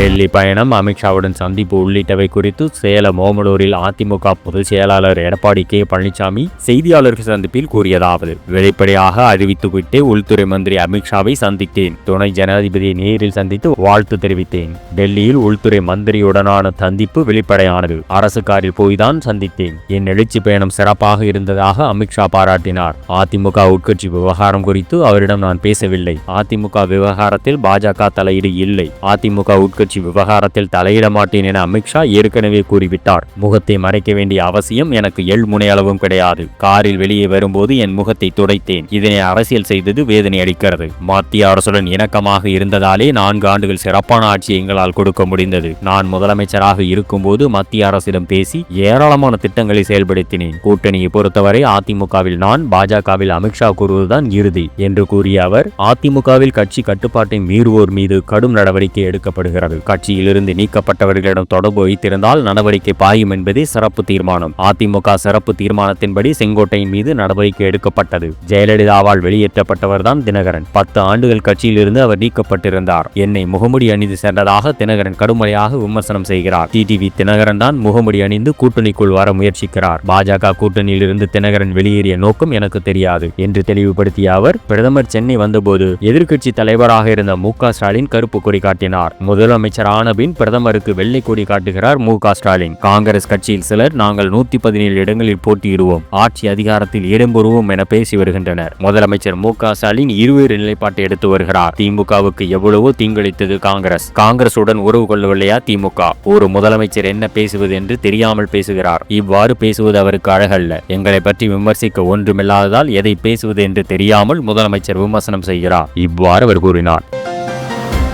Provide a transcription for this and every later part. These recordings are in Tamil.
டெல்லி பயணம், அமித்ஷாவுடன் சந்திப்பு உள்ளிட்டவை குறித்து சேலம் ஓமலூரில் அதிமுக பொதுச் செயலாளர் எடப்பாடி கே பழனிசாமி செய்தியாளர்கள் சந்திப்பில் கூறியதாவது: வெளிப்படையாக அறிவித்துவிட்டே உள்துறை மந்திரி அமித்ஷாவை சந்தித்தேன். துணை ஜனாதிபதியை நேரில் சந்தித்து வாழ்த்து தெரிவித்தேன். டெல்லியில் உள்துறை மந்திரியுடனான சந்திப்பு வெளிப்படையானது. அரசு காரில் போய்தான் சந்தித்தேன். என் எழுச்சி பயணம் சிறப்பாக இருந்ததாக அமித்ஷா பாராட்டினார். அதிமுக உட்கட்சி விவகாரம் குறித்து அவரிடம் நான் பேசவில்லை. அதிமுக விவகாரத்தில் பாஜக தலையீடு இல்லை. அதிமுக உட்கட்சி விவகாரத்தில் தலையிட மாட்டேன் என அமித்ஷா ஏற்கனவே கூறிவிட்டார். முகத்தை மறைக்க வேண்டிய அவசியம் எனக்கு முனையளவும் கிடையாது. காரில் வெளியே வரும்போது என் முகத்தை துடைத்தேன். இதனை அரசியல் செய்தது வேதனை அளிக்கிறது. மத்திய அரசுடன் இணக்கமாக இருந்ததாலே 4 ஆண்டுகள் சிறப்பான ஆட்சி எங்களால் கொடுக்க முடிந்தது. நான் முதலமைச்சராக இருக்கும்போது மத்திய அரசிடம் பேசி ஏராளமான திட்டங்களை செயல்படுத்தினேன். கூட்டணியை பொறுத்தவரை அதிமுகவில் நான், பாஜகவில் அமித்ஷா கூறுவதுதான் இறுதி என்று கூறிய அவர், அதிமுகவில் கட்சி கட்டுப்பாட்டை மீறுவோர் மீது கடும் நடவடிக்கை எடுக்கப்படுகிறது. கட்சியிலிருந்து நீக்கப்பட்டவர்களிடம் தொடர்பு வைத்திருந்தால் நடவடிக்கை பாயும் என்பதே சிறப்பு தீர்மானம். அதிமுக சிறப்பு தீர்மானத்தின்படி செங்கோட்டையின் மீது நடவடிக்கை எடுக்கப்பட்டது. ஜெயலலிதாவால் வெளியேற்றப்பட்டவர்தான் தினகரன். 10 ஆண்டுகள் கட்சியிலிருந்து அவர் நீக்கப்பட்டிருந்தார். என்னை முகமுடி அணிந்து சென்றதாக தினகரன் கடுமையாக விமர்சனம் செய்கிறார். டிடிவி தினகரன் தான் முகமுடி அணிந்து கூட்டணிக்குள் வர முயற்சிக்கிறார். பாஜக கூட்டணியிலிருந்து தினகரன் வெளியேறிய நோக்கம் எனக்கு தெரியாது என்று தெளிவுபடுத்திய அவர், பிரதமர் சென்னை வந்தபோது எதிர்க்கட்சி தலைவராக இருந்த மு.க. ஸ்டாலின் கருப்பு கொடி காட்டினார். முதலமைச்சர் ஆன பின் பிரதமருக்கு வெள்ளை கொடி காட்டுகிறார் மு.க. ஸ்டாலின். காங்கிரஸ் கட்சியில் சிலர் நாங்கள் 117 இடங்களில் போட்டியிடுவோம், ஆட்சி அதிகாரத்தில் இடம்பெறுவோம் என பேசி வருகின்றனர். முதலமைச்சர் மு.க. ஸ்டாலின் இருவேறு நிலைப்பாட்டை எடுத்து வருகிறார். திமுகவுக்கு எவ்வளவோ தீங்கிழைத்தது காங்கிரஸ். காங்கிரசுடன் உறவு கொள்ளவில்லையா திமுக? ஒரு முதலமைச்சர் என்ன பேசுவது என்று தெரியாமல் பேசுகிறார். இவ்வாறு பேசுவது அவருக்கு அழகல்ல. எங்களை பற்றி விமர்சிக்க ஒன்றுமில்லாததால் எதை பேசுவது என்று தெரியாமல் முதலமைச்சர் விமர்சனம் செய்கிறார். இவ்வாறு அவர் கூறினார்.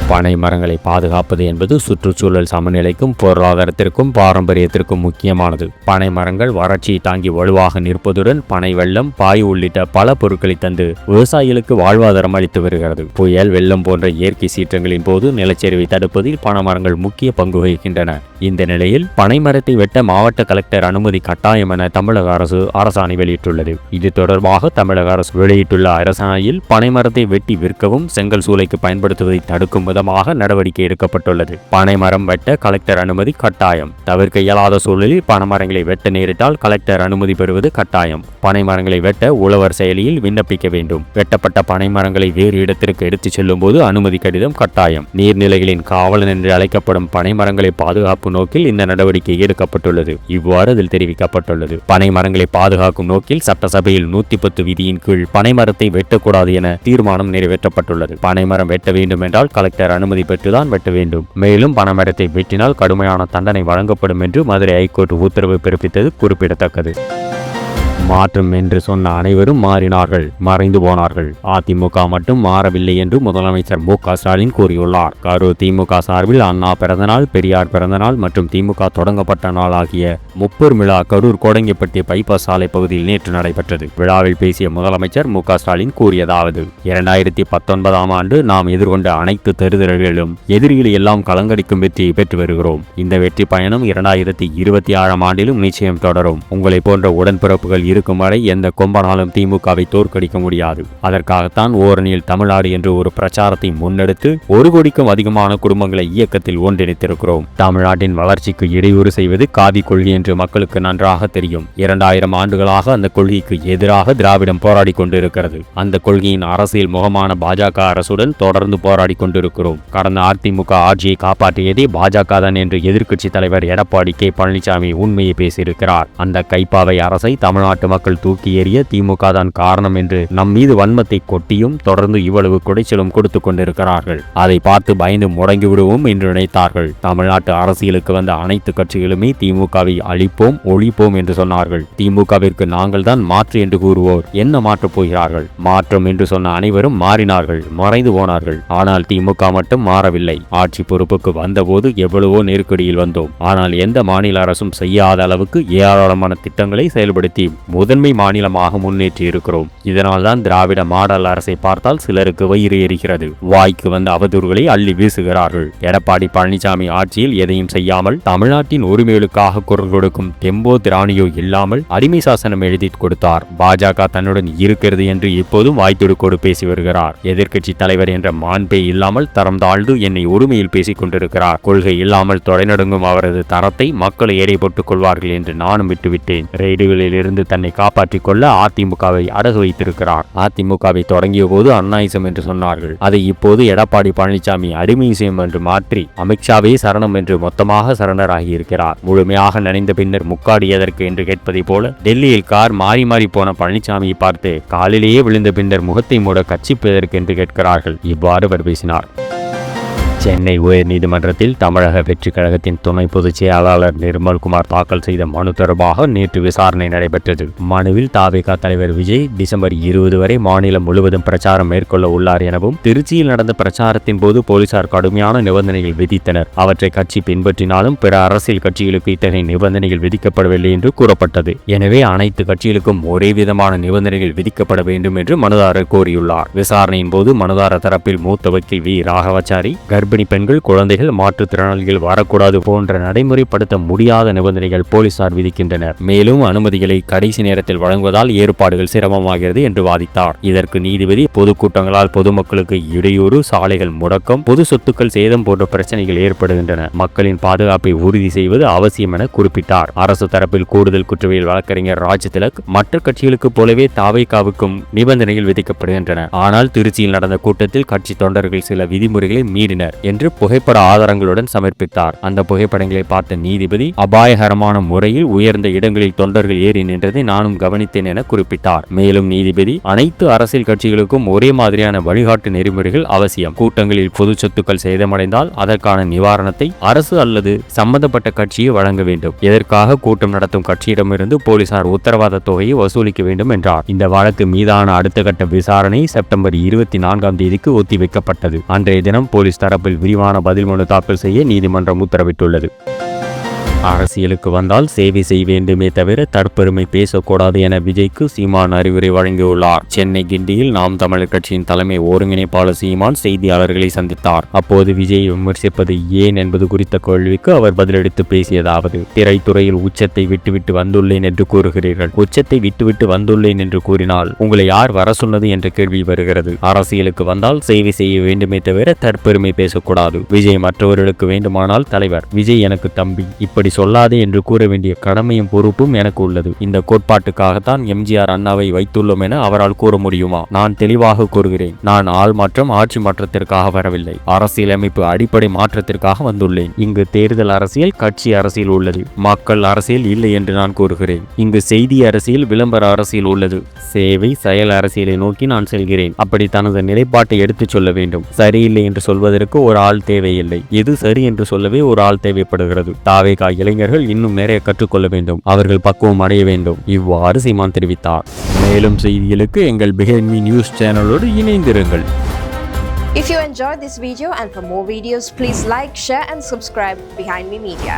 பனை மரங்களை பாதுகாப்பது என்பது சுற்றுச்சூழல் சமநிலைக்கும் பொருளாதாரத்திற்கும் பாரம்பரியத்திற்கும் முக்கியமானது. பனை மரங்கள் வறட்சியை தாங்கி வலுவாக நிற்பதுடன் பனை வெள்ளம், பாய் உள்ளிட்ட பல பொருட்களை தந்து விவசாயிகளுக்கு வாழ்வாதாரம் அளித்து வருகிறது. புயல், வெள்ளம் போன்ற இயற்கை சீற்றங்களின் போது நிலச்சரிவை தடுப்பதில் பனை மரங்கள் முக்கிய பங்கு வகிக்கின்றன. இந்த நிலையில் பனை மரத்தை வெட்ட மாவட்ட கலெக்டர் அனுமதி கட்டாயம் என தமிழக அரசு அரசாணை வெளியிட்டுள்ளது. இது தொடர்பாக தமிழக அரசு வெளியிட்டுள்ள அரசாணையில் பனை மரத்தை வெட்டி விற்கவும் செங்கல் சூளைக்கு பயன்படுத்துவதை தடுக்கும் விதமாக நடவடிக்கை எடுக்கப்பட்டுள்ளது. பனை மரம் வெட்ட கலெக்டர் அனுமதி கட்டாயம். தவிர்க்க இயலாத சூழலில் பனைமரங்களை வெட்ட நேரிட்டால் கலெக்டர் அனுமதி பெறுவது கட்டாயம். பனை மரங்களை வெட்ட உழவர் செயலியில் விண்ணப்பிக்க வேண்டும். வெட்டப்பட்ட பனை மரங்களை வேறு இடத்திற்கு எடுத்துச் செல்லும் போது அனுமதி கடிதம் கட்டாயம். நீர்நிலைகளின் காவலன் என்று அழைக்கப்படும் பனை மரங்களை பாதுகாப்பு நோக்கில் இந்த நடவடிக்கை எடுக்கப்பட்டுள்ளது. இவ்வாறு அதில் தெரிவிக்கப்பட்டுள்ளது. பனை மரங்களை பாதுகாக்கும் நோக்கில் சட்டசபையில் 110 விதியின் கீழ் பனை மரத்தை வெட்டக்கூடாது என தீர்மானம் நிறைவேற்றப்பட்டுள்ளது. பனை மரம் வெட்ட வேண்டும் என்றால் கலெக்டர் அனுமதி பெற்றுதான் வெட்ட வேண்டும். மேலும் பனைமரத்தை வெட்டினால் கடுமையான தண்டனை வழங்கப்படும் என்று மதுரை ஹைகோர்ட் உத்தரவு பிறப்பித்தது குறிப்பிடத்தக்கது. மாற்றம் என்று சொன்ன அனைவரும் மாறினார்கள், மறைந்து போனார்கள். அதிமுக மட்டும் மாறவில்லை என்று முதலமைச்சர் மு.க. ஸ்டாலின் கூறியுள்ளார். கரூர் திமுக சார்பில் அண்ணா பிறந்தநாள், பெரியார் பிறந்தநாள் மற்றும் திமுக தொடங்கப்பட்ட நாள் ஆகிய முப்பெரும் விழா கரூர் கோடங்கிப்பட்டி பைபாஸ் சாலை பகுதியில் நேற்று நடைபெற்றது. விழாவில் பேசிய முதலமைச்சர் மு.க. ஸ்டாலின் கூறியதாவது: 2019ஆம் ஆண்டு நாம் எதிர்கொண்ட அனைத்து தேர்தல்களிலும் எதிரிகளை எல்லாம் கலங்கடிக்கும் வெற்றியை பெற்று வருகிறோம். இந்த வெற்றி பயணம் 2026ஆம் ஆண்டிலும் நிச்சயம் தொடரும். உங்களை போன்ற உடன்பிறப்புகள் இருக்கும் வரை எந்த கொம்பனாலும் திமுகவை தோற்கடிக்க முடியாது. அதற்காகத்தான் ஓரணியில் தமிழ்நாடு என்று ஒரு பிரச்சாரத்தை முன்னெடுத்து 1 கோடிக்கும் அதிகமான குடும்பங்களை இயக்கத்தில் ஒன்றிணைத்திருக்கிறோம். தமிழ்நாட்டின் வளர்ச்சிக்கு இடையூறு செய்வது காவி கொள்கை என்று மக்களுக்கு நன்றாக தெரியும். 2000 ஆண்டுகளாக அந்த கொள்கைக்கு எதிராக திராவிடம் போராடி கொண்டிருக்கிறது. அந்த கொள்கையின் அரசியல் முகமான பாஜக அரசுடன் தொடர்ந்து போராடி கொண்டிருக்கிறோம். கடந்த அதிமுக ஆட்சியை காப்பாற்றியதே பாஜக தான் என்று எதிர்க்கட்சி தலைவர் எடப்பாடி கே பழனிசாமி உண்மையை பேசியிருக்கிறார். அந்த கைப்பாவை அரசை தமிழ்நாட்டு மக்கள் தூக்கி எறிய திமுக தான் காரணம் என்று நம் மீது வன்மத்தை கொட்டியும் தொடர்ந்து இவ்வளவு குடைச்சலும் கொடுத்து கொண்டிருக்கிறார்கள். அதை பார்த்து பயந்து முடங்கி விடுவோம் என்று நினைத்தார்கள். தமிழ்நாட்டு அரசியலுக்கு வந்த அனைத்து கட்சிகளுமே திமுகவை அழிப்போம், ஒழிப்போம் என்று சொன்னார்கள். திமுகவிற்கு நாங்கள் தான் மாற்று என்று கூறுவோர் என்ன மாற்றப் போகிறார்கள்? மாற்றம் என்று சொன்ன அனைவரும் மாறினார்கள், மறைந்து போனார்கள். ஆனால் திமுக மட்டும் மாறவில்லை. ஆட்சி பொறுப்புக்கு வந்தபோது எவ்வளவோ நெருக்கடியில் வந்தோம். ஆனால் எந்த மாநில அரசும் செய்யாத அளவுக்கு ஏராளமான திட்டங்களை செயல்படுத்தி முதன்மை மாநிலமாக முன்னேற்றி இருக்கிறோம். இதனால்தான் திராவிட மாடல் அரசை பார்த்தால் சிலருக்கு வயிறு எரிகிறது. வாய்க்கு வந்த அவதூறுகளை அள்ளி வீசுகிறார்கள். எடப்பாடி பழனிசாமி ஆட்சியில் எதையும் செய்யாமல் தமிழ்நாட்டின் உரிமைகளுக்காக குரல் கொடுக்கும் தெம்போ திராணியோ இல்லாமல் அடிமை சாசனம் எழுதி கொடுத்தார். பாஜக தன்னுடன் இருக்கிறது என்று இப்போதும் வாய்த்துடுக்கோடு பேசி வருகிறார். எதிர்க்கட்சி தலைவர் என்ற மாண்பே இல்லாமல் தரம் தாழ்ந்து என்னை உரிமையில் பேசிக் கொண்டிருக்கிறார். கொள்கை இல்லாமல் தொலைநடுங்கும் அவரது தரத்தை மக்களை எடை போட்டுக் கொள்வார்கள் என்று நானும் விட்டுவிட்டேன். ரெய்டுகளில் இருந்து தன்னை காப்பாற்றிக் கொள்ள அதிமுகவை அடகு வைத்திருக்கிறார். அதிமுகவை தொடங்கிய போது அண்ணாயிசம் என்று சொன்னார்கள். அதை இப்போது எடப்பாடி பழனிசாமி அடிமையிசம் என்று மாற்றி அமித்ஷாவே சரணம் என்று மொத்தமாக சரணராகி இருக்கிறார். முழுமையாக நனைந்த பின்னர் முக்காடி எதற்கு என்று கேட்பதை போல டெல்லியில் கார் மாறி மாறி போன பழனிசாமியை பார்த்து காலிலேயே விழுந்த பின்னர் முகத்தை மூட கட்சிப்பதற்கு என்று கேட்கிறார்கள். இவ்வாறு அவர் பேசினார். சென்னை உயர்நீதிமன்றத்தில் தமிழக வெற்றி கழகத்தின் துணை பொதுச் செயலாளர் நிர்மல்குமார் தாக்கல் செய்த மனு தொடர்பாக நேற்று விசாரணை நடைபெற்றது. மனுவில் தாவேகா தலைவர் விஜய் டிசம்பர் 20 வரை மாநிலம் முழுவதும் பிரச்சாரம் மேற்கொள்ள உள்ளார் எனவும், திருச்சியில் நடந்த பிரச்சாரத்தின் போது போலீசார் கடுமையான நிபந்தனைகள் விதித்தனர். அவற்றை கட்சி பின்பற்றினாலும் பிற அரசியல் கட்சிகளுக்கு இத்தகைய நிபந்தனைகள் விதிக்கப்படவில்லை என்று கூறப்பட்டது. எனவே அனைத்து கட்சிகளுக்கும் ஒரே விதமான நிபந்தனைகள் விதிக்கப்பட வேண்டும் என்று மனுதாரர் கோரியுள்ளார். விசாரணையின் போது மனுதாரர் தரப்பில் மூத்த வக்கீல் வி ராகவாச்சாரி, கர்ப்பிணி பெண்கள், குழந்தைகள், மாற்றுத்திறனாளிகள் வரக்கூடாது போன்ற நடைமுறைப்படுத்த முடியாத நிபந்தனைகள் போலீசார் விதிக்கின்றனர். மேலும் அனுமதிகளை கடைசி நேரத்தில் வழங்குவதால் ஏற்பாடுகள் சிரமமாகிறது என்று வாதித்தார். இதற்கு நீதிபதி பொதுக்கூட்டங்களால் பொதுமக்களுக்கு இடையூறு, சாலைகள் முடக்கம், பொது சொத்துக்கள் சேதம் போன்ற பிரச்சனைகள் ஏற்படுகின்றன. மக்களின் பாதுகாப்பை உறுதி செய்வது அவசியம் என குறிப்பிட்டார். அரசு தரப்பில் கூடுதல் குற்றவியல் வழக்கறிஞர் ராஜ்திலக், மற்ற கட்சிகளுக்கு போலவே தாவேகாவுக்கும் நிபந்தனைகள் விதிக்கப்படுகின்றன. ஆனால் திருச்சியில் நடந்த கூட்டத்தில் கட்சி தொண்டர்கள் சில விதிமுறைகளை மீறினர் என்று புகைப்பட ஆதாரங்களுடன் சமர்ப்பித்தார். அந்த புகைப்படங்களை பார்த்த நீதிபதி அபாயகரமான முறையில் உயர்ந்த இடங்களில் தொண்டர்கள் ஏறி நின்றதை நானும் கவனித்தேன் என குறிப்பிட்டார். மேலும் நீதிபதி அனைத்து அரசியல் கட்சிகளுக்கும் ஒரே மாதிரியான வழிகாட்டு நெறிமுறைகள் அவசியம். கூட்டங்களில் பொது சொத்துக்கள் சேதமடைந்தால் அதற்கான நிவாரணத்தை அரசு அல்லது சம்பந்தப்பட்ட கட்சியை வழங்க வேண்டும். இதற்காக கூட்டம் நடத்தும் கட்சியிடமிருந்து போலீசார் உத்தரவாத தொகையை வசூலிக்க வேண்டும் என்றார். இந்த வழக்கு மீதான அடுத்த கட்ட விசாரணை செப்டம்பர் 24ஆம் தேதிக்கு ஒத்திவைக்கப்பட்டது. அன்றைய தினம் போலீஸ் தரப்பில் விரிவான பதில் மனு தாக்கல் செய்ய நீதிமன்றம் உத்தரவிட்டுள்ளது. அரசியலுக்கு வந்தால் சேவை செய்ய வேண்டுமே தவிர தற்பெருமை பேசக்கூடாது என விஜய்க்கு சீமான் அறிவுரை வழங்கியுள்ளார். சென்னை கிண்டியில் நாம் தமிழர் கட்சியின் தலைமை ஒருங்கிணைப்பாளர் சீமான் செய்தியாளர்களை சந்தித்தார். அப்போது விஜய் விமர்சிப்பது ஏன் என்பது குறித்த கேள்விக்கு அவர் பதிலளித்து பேசியதாவது: திரைத்துறையில் உச்சத்தை விட்டுவிட்டு வந்துள்ளேன் என்று கூறுகிறீர்கள். உச்சத்தை விட்டுவிட்டு வந்துள்ளேன் என்று கூறினால் உங்களை யார் வர சொன்னது என்ற கேள்வி வருகிறது. அரசியலுக்கு வந்தால் சேவை செய்ய வேண்டுமே தவிர தற்பெருமை பேசக்கூடாது. விஜய் மற்றவர்களுக்கு வேண்டுமானால் தலைவர், விஜய் எனக்கு தம்பி, இப்படி சொல்லாதே என்று கூற வேண்டிய கடமையும் பொறுப்பும் எனக்கு உள்ளது. இந்த கோட்பாட்டுக்காகத்தான் எம்ஜிஆர் அண்ணாவை வைத்துள்ளோம் என அவரால் கூற முடியுமா? நான் தெளிவாக கூறுகிறேன். நான் ஆள் மாற்றம், ஆட்சி மாற்றத்திற்காக வரவில்லை. அரசியலமைப்பு அடிப்படை மாற்றத்திற்காக வந்துள்ளேன். இங்கு தேர்தல் அரசியல், கட்சி அரசியல் உள்ளது. மக்கள் அரசியல் இல்லை என்று நான் கூறுகிறேன். இங்கு செய்தி அரசியல், விளம்பர அரசியல் உள்ளது. சேவை, செயல் அரசியலை நோக்கி நான் செல்கிறேன். அப்படி தனது நிலைப்பாட்டை எடுத்துச் சொல்ல வேண்டும். சரியில்லை என்று சொல்வதற்கு ஒரு ஆள் தேவையில்லை. எது சரி என்று சொல்லவே ஒரு ஆள் தேவைப்படுகிறது. தாவேகா இளைஞர்கள் இன்னும் நிறைய கற்றுக்கொள்ள வேண்டும். அவர்கள் பக்குவம் அடைய வேண்டும். இவ்வாறு சீமான் தெரிவித்தார். மேலும் செய்திகளுக்கு எங்கள் பிஹைண்ட் மீ நியூஸ் சேனலோடு இணைந்திருங்கள். If you enjoyed this video and for more videos, please like, share and subscribe Behind Me Media.